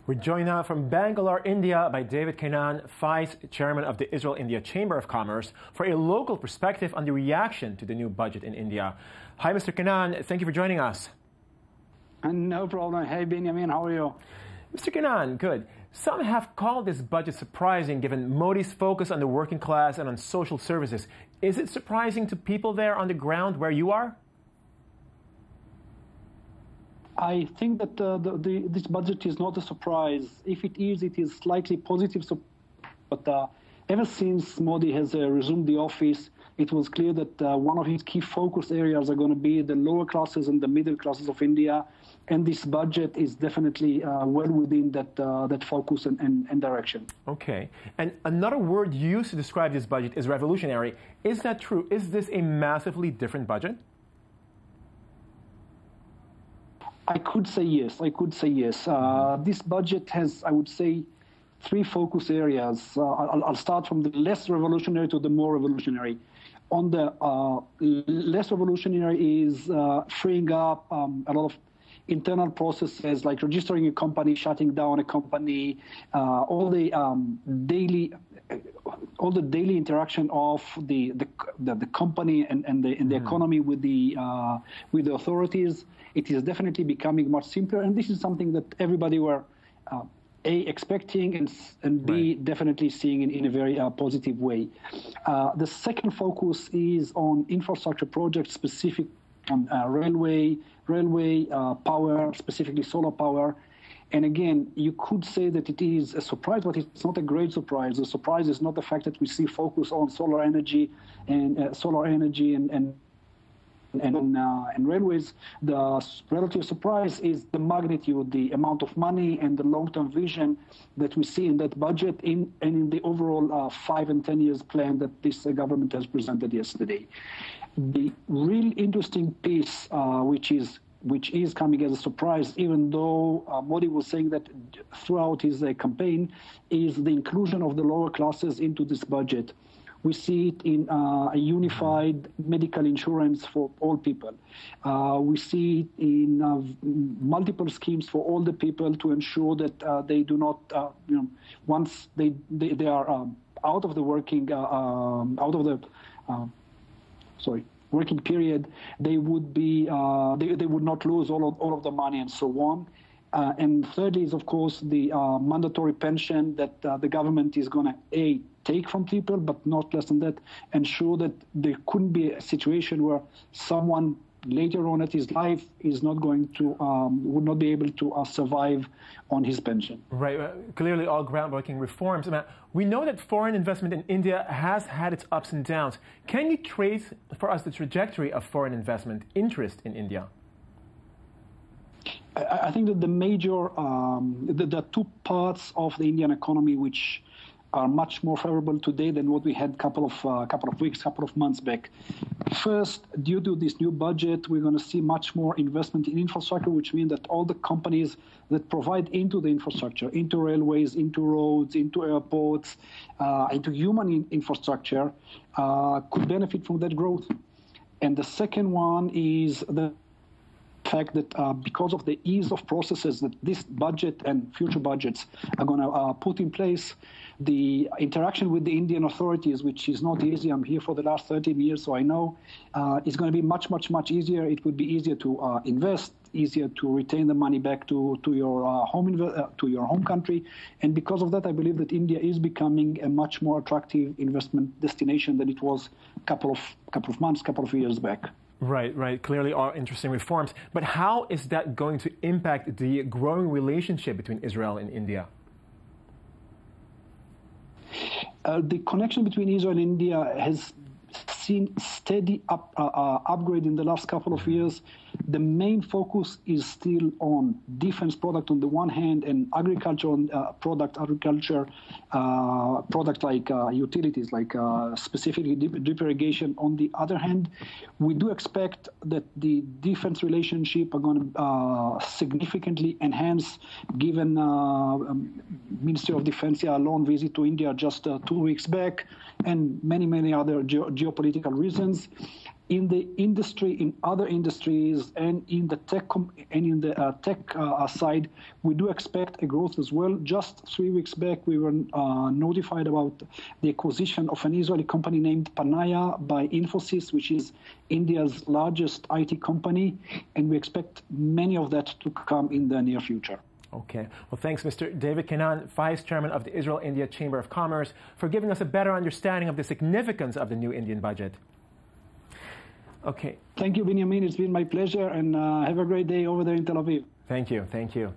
We're joined now from Bangalore, India by David Keynan, FIICC Chairman of the Israel-India Chamber of Commerce, for a local perspective on the reaction to the new budget in India. Hi, Mr. Keynan. Thank you for joining us. No problem. Hey, Benjamin. How are you? Mr. Keynan, good. Some have called this budget surprising given Modi's focus on the working class and on social services. Is it surprising to people there on the ground where you are? I think that this budget is not a surprise. If it is slightly positive. But ever since Modi has resumed the office, it was clear that one of his key focus areas are going to be the lower classes and the middle classes of India. And this budget is definitely well within that focus and direction. Okay. And another word used to describe this budget is revolutionary. Is that true? Is this a massively different budget? I could say yes. This budget has, I would say, three focus areas. I'll start from the less revolutionary to the more revolutionary. On the less revolutionary is freeing up a lot of internal processes like registering a company, shutting down a company, all the daily interaction of the company and the economy with the authorities. It is definitely becoming much simpler, and this is something that everybody were A, expecting, and B, definitely seeing in a very positive way. The second focus is on infrastructure projects, specific on railway power, specifically solar power. And again, you could say that it is a surprise, but it's not a great surprise. The surprise is not the fact that we see focus on solar energy and railways. The relative surprise is the magnitude, the amount of money, and the long-term vision that we see in that budget and in the overall 5 and 10 years plan that this government has presented yesterday. The real interesting piece, which is coming as a surprise, even though Modi was saying that throughout his campaign, is the inclusion of the lower classes into this budget. We see it in a unified medical insurance for all people. We see it in multiple schemes for all the people to ensure that they do not, once they are out of the working working period, they would be they would not lose all of the money and so on. And thirdly is, of course, the mandatory pension that the government is going to take from people, but not less than that, ensure that there couldn't be a situation where someone later on at his life is not going to would not be able to survive on his pension. Right. Clearly, all groundbreaking reforms. We know that foreign investment in India has had its ups and downs. Can you trace for us the trajectory of foreign investment interest in India? I think that the major, the two parts of the Indian economy which are much more favorable today than what we had couple of months back. First, due to this new budget, we're going to see much more investment in infrastructure, which means that all the companies that provide into the infrastructure, into railways, into roads, into airports, into human infrastructure, could benefit from that growth. And the second one is the fact that because of the ease of processes that this budget and future budgets are going to put in place, the interaction with the Indian authorities, which is not easy. I'm here for the last 13 years, so I know it's going to be much easier. It would be easier to invest, easier to retain the money back to your home country, and because of that, I believe that India is becoming a much more attractive investment destination than it was a couple of years back. Right. Clearly all interesting reforms. But how is that going to impact the growing relationship between Israel and India? The connection between Israel and India has seen steady upgrade in the last couple of years. The main focus is still on defense product on the one hand and agriculture product like utilities, like specifically drip irrigation on the other hand. We do expect that the defense relationship are going to significantly enhance given Ministry of Defense alone visit to India just 2 weeks back and many other geopolitical reasons. in the industry, in other industries, and in the tech side, we do expect a growth as well. Just 3 weeks back, we were notified about the acquisition of an Israeli company named Panaya by Infosys, which is India's largest IT company, and we expect many of that to come in the near future. Okay. Well, thanks, Mr. David Keynan, Vice Chairman of the Israel-India Chamber of Commerce, for giving us a better understanding of the significance of the new Indian budget. Okay. Thank you, Benjamin. It's been my pleasure, and have a great day over there in Tel Aviv. Thank you. Thank you.